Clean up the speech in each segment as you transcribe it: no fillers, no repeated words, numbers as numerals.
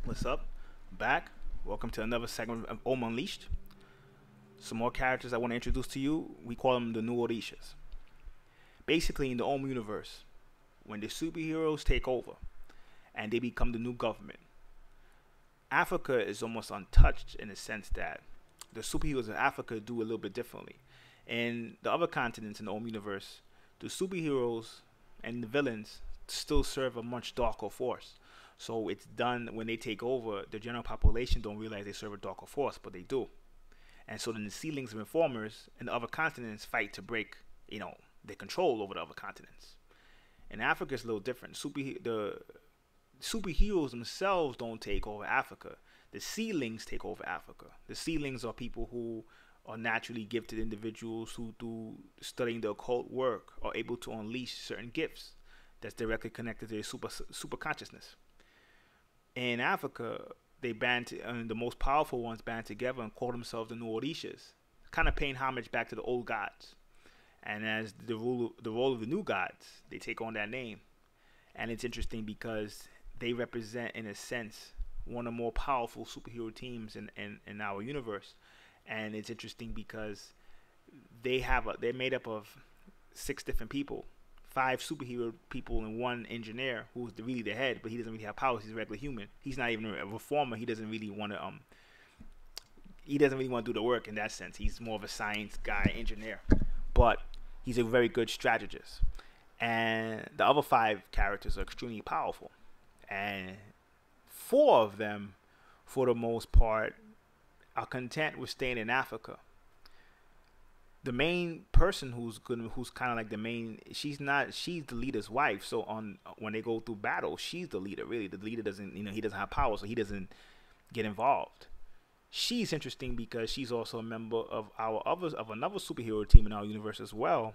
What's up? Back. Welcome to another segment of Unleashed. Some more characters I want to introduce to you. We call them the new Orishas. Basically, in the AUM Universe, when the superheroes take over and they become the new government, Africa is almost untouched in the sense that the superheroes of Africa do a little bit differently. In the other continents in the AUM Universe, the superheroes and the villains still serve a much darker force. So it's done when they take over. The general population don't realize they serve a darker force, but they do. And so then the seedlings and reformers in the other continents fight to break, their control over the other continents. In Africa, it's a little different. The superheroes themselves don't take over Africa. The seedlings take over Africa. The seedlings are people who are naturally gifted individuals who, through studying the occult work, are able to unleash certain gifts that's directly connected to their super consciousness. In Africa, the most powerful ones band together and call themselves the new Orishas, kind of paying homage back to the old gods. And as the role of the new gods, they take on that name. And it's interesting because they represent, in a sense, one of the more powerful superhero teams in our universe. And it's interesting because they're made up of 6 different people. 5 superhero people and 1 engineer who's really the head, but he doesn't really have powers. He's a regular human. He's not even a reformer. He doesn't really want to do the work in that sense. He's more of a science guy, engineer, but he's a very good strategist. And the other 5 characters are extremely powerful, and 4 of them, for the most part, are content with staying in Africa. The main person who's kind of like the main, she's the leader's wife. So when they go through battle, she's the leader. Really, the leader doesn't, he doesn't have power, so he doesn't get involved. She's interesting because she's also a member of another superhero team in our universe as well,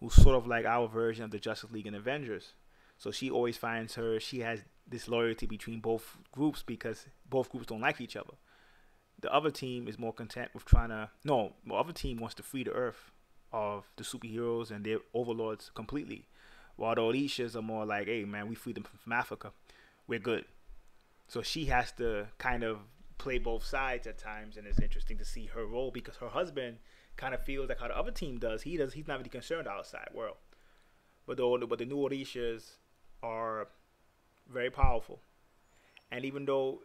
who's sort of like our version of the Justice League and Avengers. So she always finds she has this loyalty between both groups because both groups don't like each other. The other team is more content with the other team wants to free the earth of the superheroes and their overlords completely. While the Orishas are more like, hey man, we freed them from Africa. We're good. So she has to kind of play both sides at times, and it's interesting to see her role because her husband kind of feels like how the other team does. He's not really concerned with the outside world. But the new Orishas are very powerful. And even though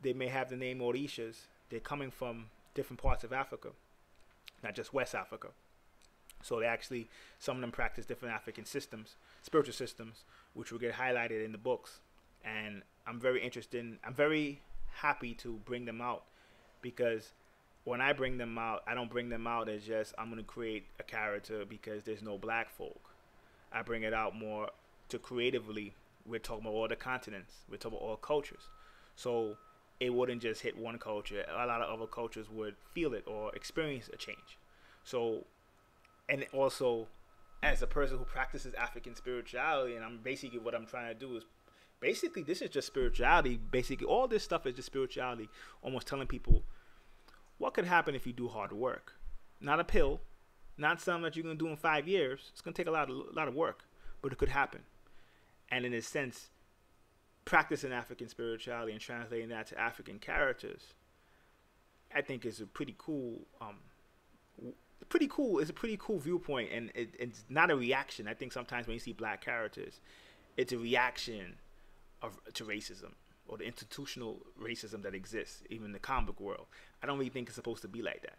they may have the name Orishas, they're coming from different parts of Africa, not just West Africa. So some of them practice different African systems, spiritual systems, which will get highlighted in the books. And I'm very happy to bring them out because when I bring them out, I don't bring them out as just, I'm going to create a character because there's no black folk. I bring it out more to creatively, we're talking about all the continents, we're talking about all cultures. So it wouldn't just hit one culture. A lot of other cultures would feel it or experience a change. So, and also, as a person who practices African spirituality, and what I'm trying to do is, basically, this is just spirituality. Basically, all this stuff is just spirituality. Almost telling people what could happen if you do hard work. Not a pill, not something that you're gonna do in 5 years. It's gonna take a lot of work, but it could happen. And in a sense, practicing African spirituality and translating that to African characters, I think is a pretty cool, It's a pretty cool viewpoint, and it's not a reaction. I think sometimes when you see black characters, it's a reaction to racism or the institutional racism that exists, even in the comic world. I don't really think it's supposed to be like that.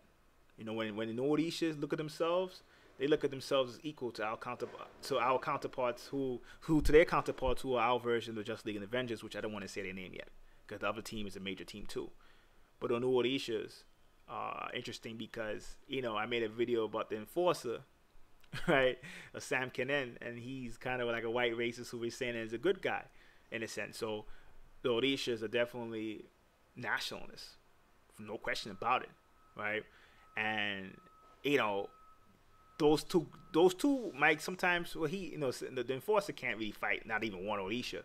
When the Orishas look at themselves, they look at themselves as equal to our counterparts who to their counterparts who are our version of the Justice League and Avengers, which I don't want to say their name yet because the other team is a major team too. But the new Orishas are interesting because I made a video about the Enforcer, right, of Sam Kenan, and he's kind of like a white racist who is saying is a good guy in a sense. So the Orishas are definitely nationalists, no question about it, right? And those two might sometimes, well, the Enforcer can't really fight, not even one Orisha,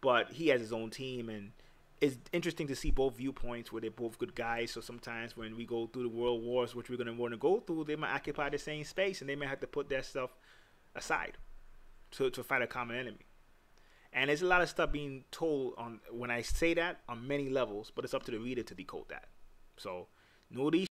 but he has his own team, and it's interesting to see both viewpoints where they're both good guys. So sometimes when we go through the world wars, which we're going to want to go through, they might occupy the same space, and they may have to put their stuff aside to fight a common enemy. And there's a lot of stuff being told on when I say that on many levels, but it's up to the reader to decode that. So know these